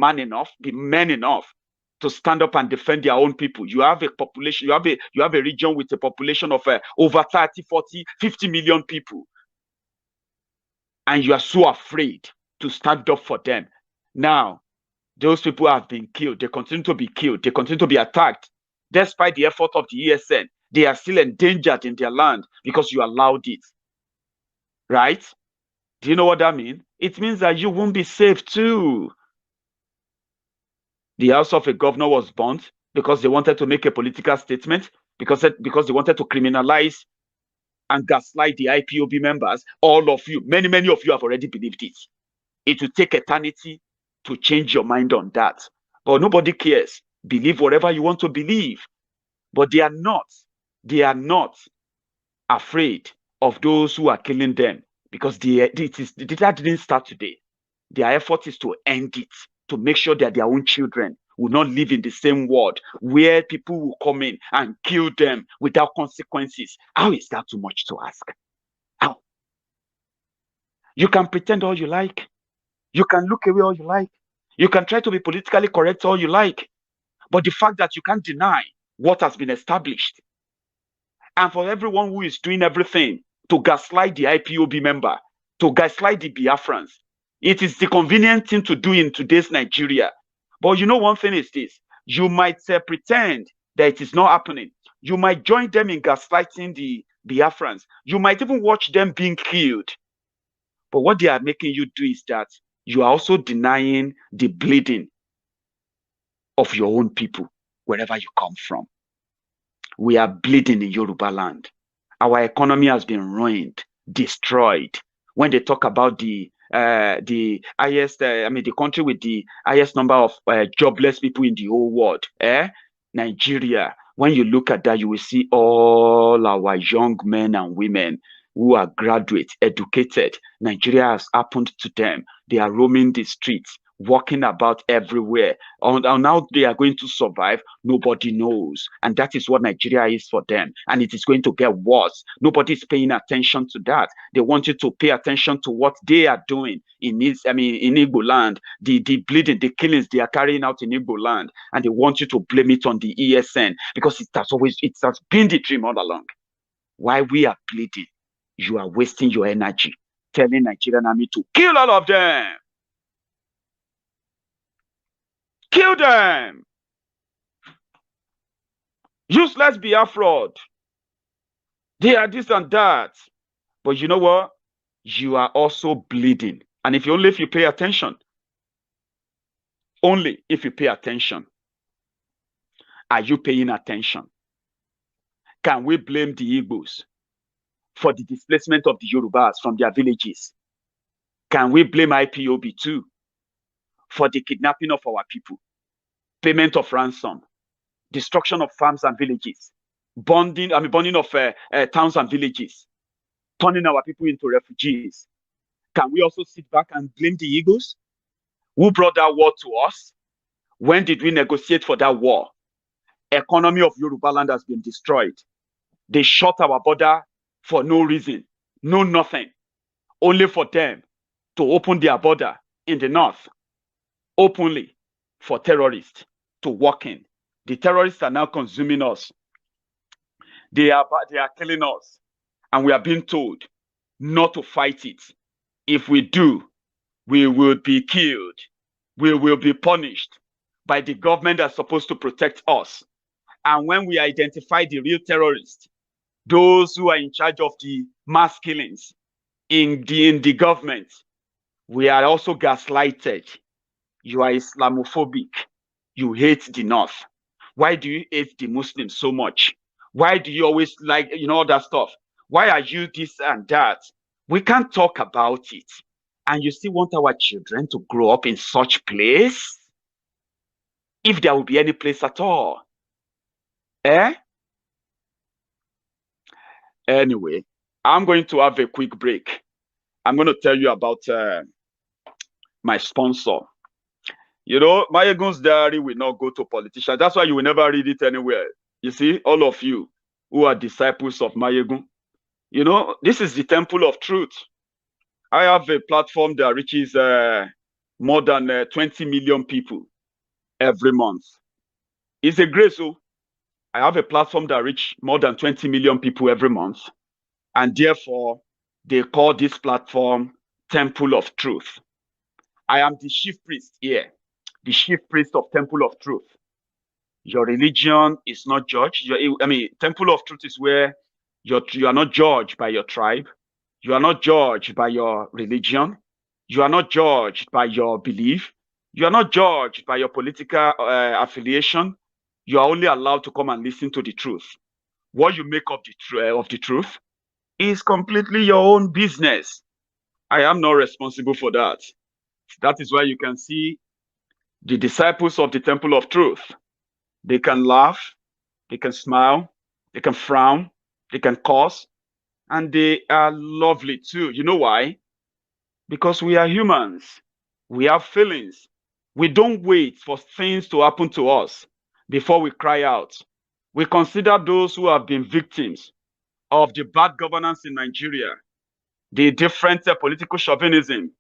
be men enough to stand up and defend their own people. You have a population, you have a region with a population of over 30, 40, 50 million people. And you are so afraid to stand up for them. Now, those people have been killed. They continue to be killed. They continue to be attacked. Despite the effort of the ESN, they are still endangered in their land because you allowed it. Right? Do you know what that means? It means that you won't be safe too. The house of a governor was burnt because they wanted to make a political statement, because they wanted to criminalize and gaslight the IPOB members. All of you, many of you have already believed it. It will take eternity to change your mind on that. But nobody cares. Believe whatever you want to believe. But they are not afraid of those who are killing them, because that didn't start today. Their effort is to end it, to make sure that their own children will not live in the same world where people will come in and kill them without consequences. How is that too much to ask? How? You can pretend all you like. You can look away all you like. You can try to be politically correct all you like. But the fact that you can't deny what has been established, and for everyone who is doing everything to gaslight the IPOB member, to gaslight the Biafrans, it is the convenient thing to do in today's Nigeria. But you know, one thing is this: you might pretend that it is not happening. You might join them in gaslighting the Biafrans. You might even watch them being killed. But what they are making you do is that you are also denying the bleeding of your own people, wherever you come from. We are bleeding in Yorubaland. Our economy has been ruined, destroyed. When they talk about the highest, the country with the highest number of jobless people in the whole world, Nigeria. When you look at that, you will see all our young men and women who are graduate, educated. Nigeria has happened to them. They are roaming the streets, walking about everywhere. On how they are going to survive, nobody knows. And that is what Nigeria is for them. And it is going to get worse. Nobody is paying attention to that. They want you to pay attention to what they are doing in Igbo land, the bleeding, the killings they are carrying out in Igbo land. And they want you to blame it on the ESN, because it has been the dream all along. While we are bleeding, you are wasting your energy telling Nigerian army to kill all of them. Kill them. Useless Biafra. They are this and that. But you know what? You are also bleeding. And if you pay attention, only if you pay attention. Are you paying attention? Can we blame the Igbos for the displacement of the Yorubas from their villages? Can we blame IPOB too for the kidnapping of our people, payment of ransom, destruction of farms and villages, burning of towns and villages, turning our people into refugees? Can we also sit back and blame the Igbos? Who brought that war to us? When did we negotiate for that war? Economy of Yorubaland has been destroyed. They shut our border for no reason, no nothing, only for them to open their border in the north openly for terrorists to walk in. The terrorists are now consuming us. They are killing us, and we are being told not to fight it. If we do, we will be killed. We will be punished by the government that's supposed to protect us. And when we identify the real terrorists, those who are in charge of the mass killings in the government, we are also gaslighted. You are Islamophobic. You hate the North. Why do you hate the Muslims so much? Why do you always like, all that stuff? Why are you this and that? We can't talk about it. And you still want our children to grow up in such place? If there will be any place at all. Anyway, I'm going to have a quick break. I'm going to tell you about my sponsor. Maiyegun's diary will not go to politicians. That's why you will never read it anywhere. You see, all of you who are disciples of Maiyegun, this is the temple of truth. I have a platform that reaches more than 20 million people every month. It's a grace. So I have a platform that reaches more than 20 million people every month. And therefore, they call this platform Temple of Truth. I am the chief priest here, the chief priest of Temple of Truth. Your religion is not judged. Temple of Truth is where you are not judged by your tribe. You are not judged by your religion. You are not judged by your belief. You are not judged by your political affiliation. You are only allowed to come and listen to the truth. What you make of the truth is completely your own business. I am not responsible for that. That is why you can see the disciples of the Temple of Truth. They can laugh, they can smile, they can frown, they can curse, and they are lovely too. You know why? Because we are humans. We have feelings. We don't wait for things to happen to us before we cry out. We consider those who have been victims of the bad governance in Nigeria, the different political chauvinism,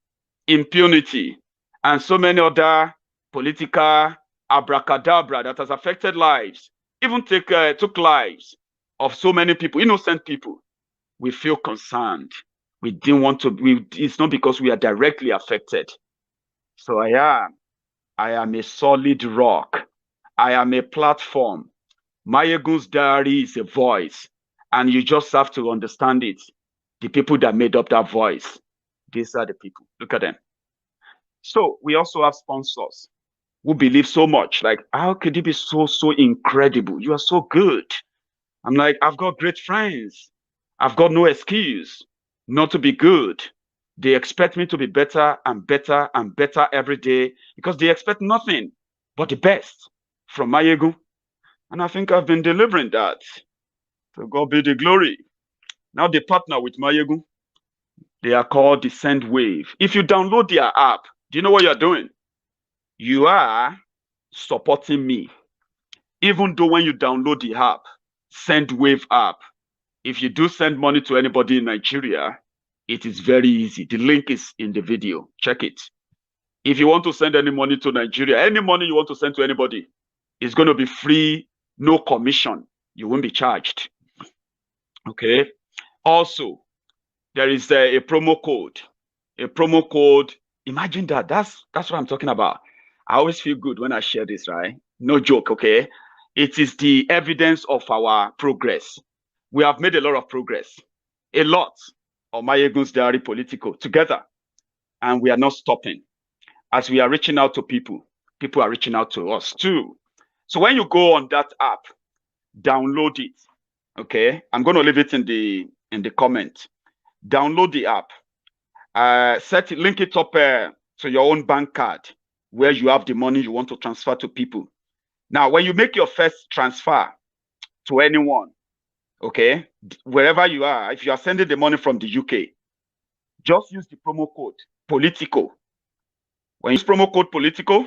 impunity, and so many other political abracadabra that has affected lives, even took lives of so many people, innocent people. We feel concerned. We didn't want to. It's not because we are directly affected. So I am a solid rock. I am a platform. Maiyegun's diary is a voice, and you just have to understand it. The people that made up that voice, these are the people. Look at them. So we also have sponsors who believe so much. Like, how could it be so incredible? You are so good. I'm like, I've got great friends. I've got no excuse not to be good. They expect me to be better and better and better every day because they expect nothing but the best from Maiyegun. And I think I've been delivering that. So God be the glory. Now they partner with Maiyegun. They are called the Send Wave. If you download their app, do you know what you're doing? You are supporting me. Even though when you download the app, Send Wave app, if you do send money to anybody in Nigeria, it is very easy. The link is in the video. Check it. If you want to send any money to Nigeria, any money you want to send to anybody, it's going to be free, no commission. You won't be charged. Okay. Also, there is a promo code. A promo code. Imagine that. That's what I'm talking about. I always feel good when I share this, right? No joke, okay? It is the evidence of our progress. We have made a lot of progress. A lot on Maiyegun's diary Politico together. And we are not stopping. As we are reaching out to people, people are reaching out to us too. So when you go on that app, download it. Okay, I'm going to leave it in the comment. Download the app. Link it up to your own bank card where you have the money you want to transfer to people. Now, when you make your first transfer to anyone, okay, wherever you are, if you are sending the money from the UK, just use the promo code Politico. When you use promo code Politico,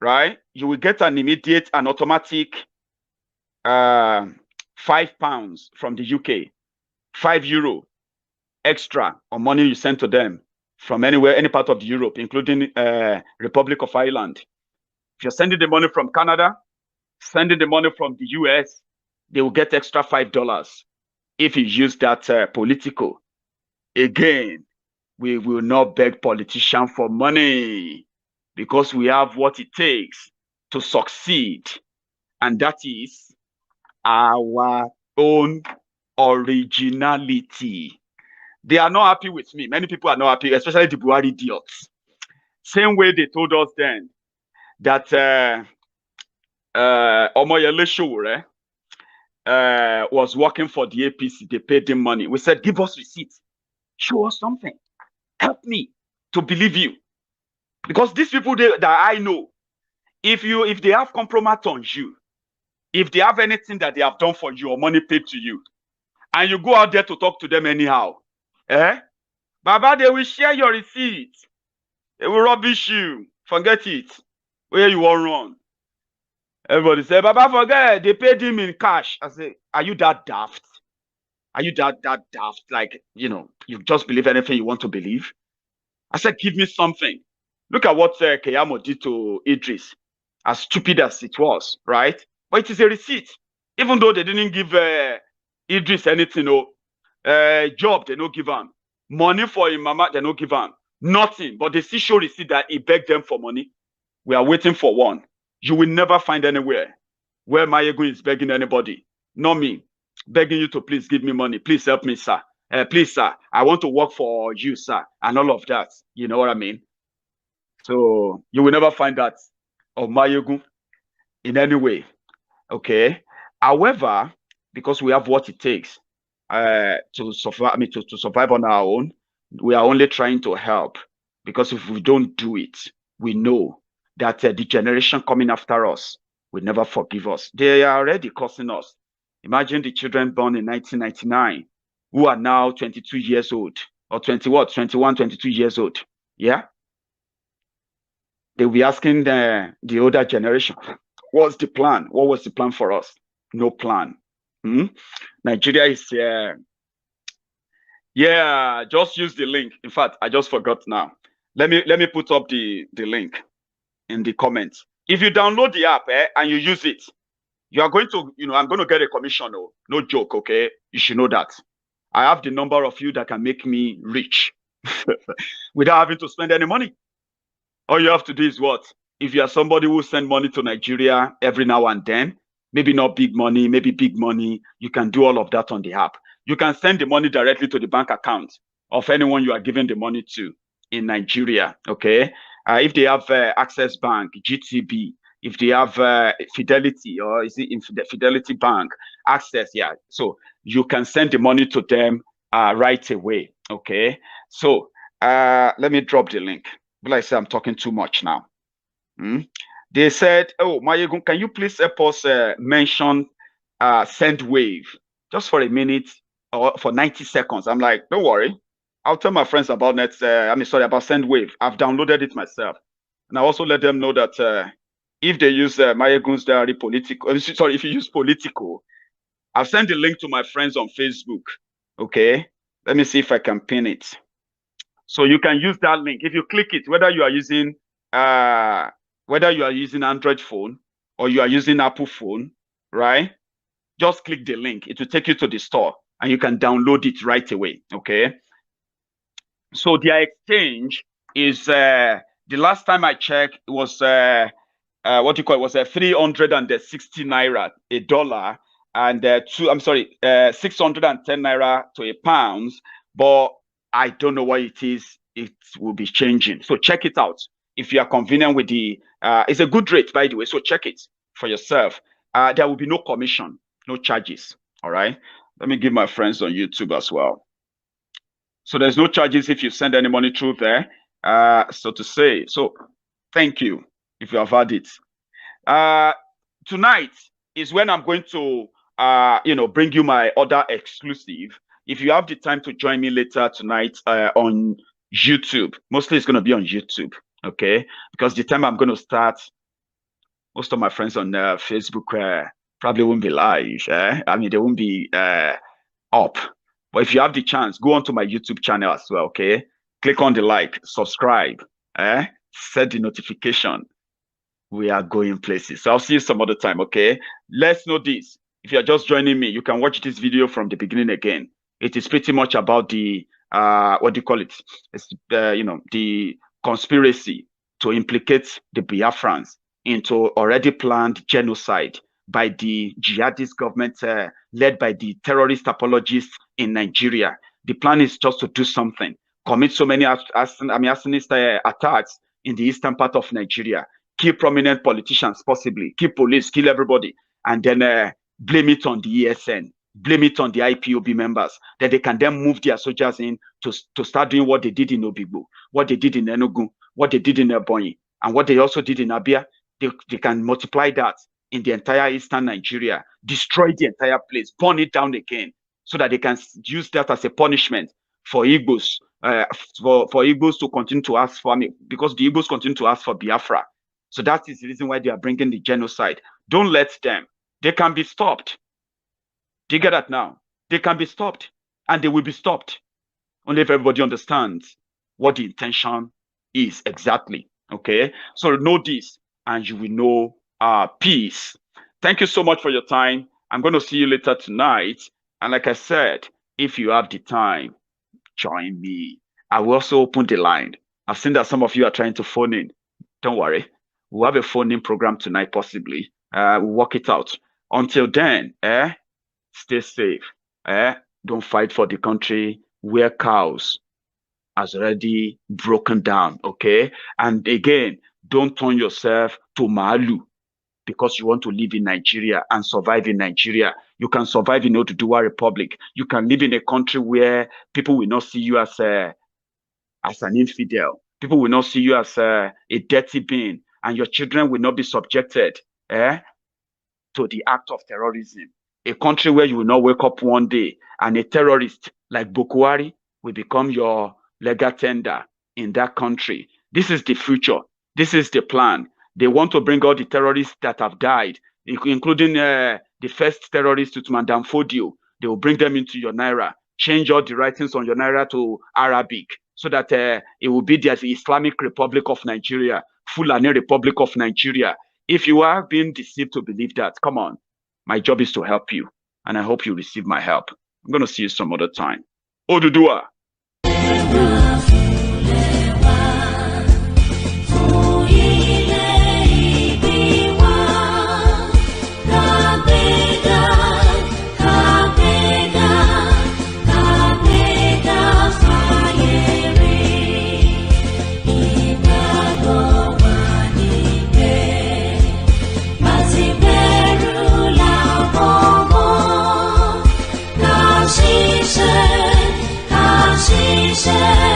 right, you will get an immediate and automatic £5 from the UK, €5 extra on money you send to them from anywhere, any part of Europe, including Republic of Ireland. If you're sending the money from Canada, sending the money from the US, they will get extra $5 if you use that Politico. Again, we will not beg politicians for money because we have what it takes to succeed, and that is our own originality. They are not happy with me. Many people are not happy, especially the Buhari idiots. Same way they told us then that Omoyele Sowore was working for the APC. They paid him money. We said, give us receipts. Show us something. Help me to believe you. Because these people that I know, if they have compromise on you, if they have anything that they have done for you or money paid to you, and you go out there to talk to them anyhow, Baba, they will share your receipt. They will rubbish you. Forget it. Where you want run. Everybody say, Baba, forget. They paid him in cash. I say, are you that daft? Are you that daft? Like, you just believe anything you want to believe? I said, give me something. Look at what Keyamo did to Idris. As stupid as it was, right? But it is a receipt. Even though they didn't give Idris anything, job, they don't give him. Money for him, mama, they don't give him. Nothing. But they still show receipt that he begged them for money. We are waiting for one. You will never find anywhere where Maiyegun is begging anybody. Not me. Begging you to please give me money. Please help me, sir. Please, sir. I want to work for you, sir. And all of that. You know what I mean? So you will never find that of Maiyegun in any way. Okay. However, because we have what it takes to survive, to survive on our own, we are only trying to help. Because if we don't do it, we know that the generation coming after us will never forgive us. They are already cursing us. Imagine the children born in 1999 who are now 22 years old or 21, 22 years old. Yeah. They'll be asking the older generation, what's the plan? What was the plan for us? No plan. Nigeria is yeah, just use the link. In fact, I just forgot now. Let me put up the link in the comments. If you download the app and you use it, you are going to, I'm going to get a commission. No joke, okay? You should know that. I have the number of you that can make me rich without having to spend any money. All you have to do is what? If you are somebody who send money to Nigeria every now and then, maybe not big money, maybe big money, you can do all of that on the app. You can send the money directly to the bank account of anyone you are giving the money to in Nigeria, okay? If they have Access Bank, GTB, if they have Fidelity, or is it in Fidelity Bank, Access, yeah. So you can send the money to them right away, okay? So let me drop the link. Like I said, I'm talking too much now. They said, oh, Maiyegun, can you please help us mention SendWave just for a minute or for 90 seconds? I'm like, don't worry. I'll tell my friends about about SendWave. I've downloaded it myself. And I also let them know that if they use Maiyegun's Diary Politico, if you use Politico, I've sent the link to my friends on Facebook. Okay. Let me see if I can pin it. So you can use that link. If you click it, whether you are using Android phone or you are using Apple phone, right? Just click the link. It will take you to the store and you can download it right away. Okay. So their exchange is the last time I checked, it was 360 naira a dollar, and 610 naira to a pound. But I don't know what it is. It will be changing. So check it out. if you are convenient with the, it's a good rate, by the way, so check it for yourself. There will be no commission, no charges, all right? Let me give my friends on YouTube as well. So there's no charges if you send any money through there, so to say. So thank you if you have had it. Tonight is when I'm going to, bring you my other exclusive. If you have the time to join me later tonight on YouTube, mostly it's going to be on YouTube, okay? Because the time I'm going to start, most of my friends on Facebook probably won't be live. I mean, they won't be up. But if you have the chance, go onto my YouTube channel as well, okay? Click on the like, subscribe, set the notification. We are going places. So I'll see you some other time, okay? Let's know this. If you're just joining me, you can watch this video from the beginning again. It is pretty much about the, what do you call it? It's, the conspiracy to implicate the Biafrans into already planned genocide by the jihadist government led by the terrorist apologists in Nigeria. The plan is just to do something, commit so many arsonist attacks in the eastern part of Nigeria, kill prominent politicians possibly, kill police, kill everybody, and then blame it on the ESN, blame it on the IPOB members, that they can then move their soldiers in to start doing what they did in Obigbo, what they did in Enugu, what they did in Ebonyi, and what they also did in Abia. They can multiply that in the entire eastern Nigeria, destroy the entire place, burn it down again, so that they can use that as a punishment for Igbos, for Igbos to continue to ask for me, because the Igbos continue to ask for Biafra. So that is the reason why they are bringing the genocide. Don't let them. They can be stopped. Do you get that now? They can be stopped, and they will be stopped. Only if everybody understands what the intention is exactly. Okay? So know this, and you will know peace. Thank you so much for your time. I'm going to see you later tonight. And like I said, if you have the time, join me. I will also open the line. I've seen that some of you are trying to phone in. Don't worry. We'll have a phone-in program tonight, possibly. We'll work it out. Until then, stay safe. Don't fight for the country where cows has already broken down, okay? And again, don't turn yourself to Malu because you want to live in Nigeria and survive in Nigeria. You can survive in Oduduwa Republic. You can live in a country where people will not see you as an infidel. People will not see you as a dirty being, and your children will not be subjected to the act of terrorism. A country where you will not wake up one day and a terrorist like Boko Haram will become your legal tender in that country. This is the future. This is the plan. They want to bring all the terrorists that have died, including the first terrorist, Tutman Danfodio. They will bring them into your Naira, change all the writings on your Naira to Arabic, so that it will be the Islamic Republic of Nigeria, Fulani Republic of Nigeria. If you are being deceived to believe that, come on. My job is to help you, and I hope you receive my help. I'm going to see you some other time. Oduduwa. She said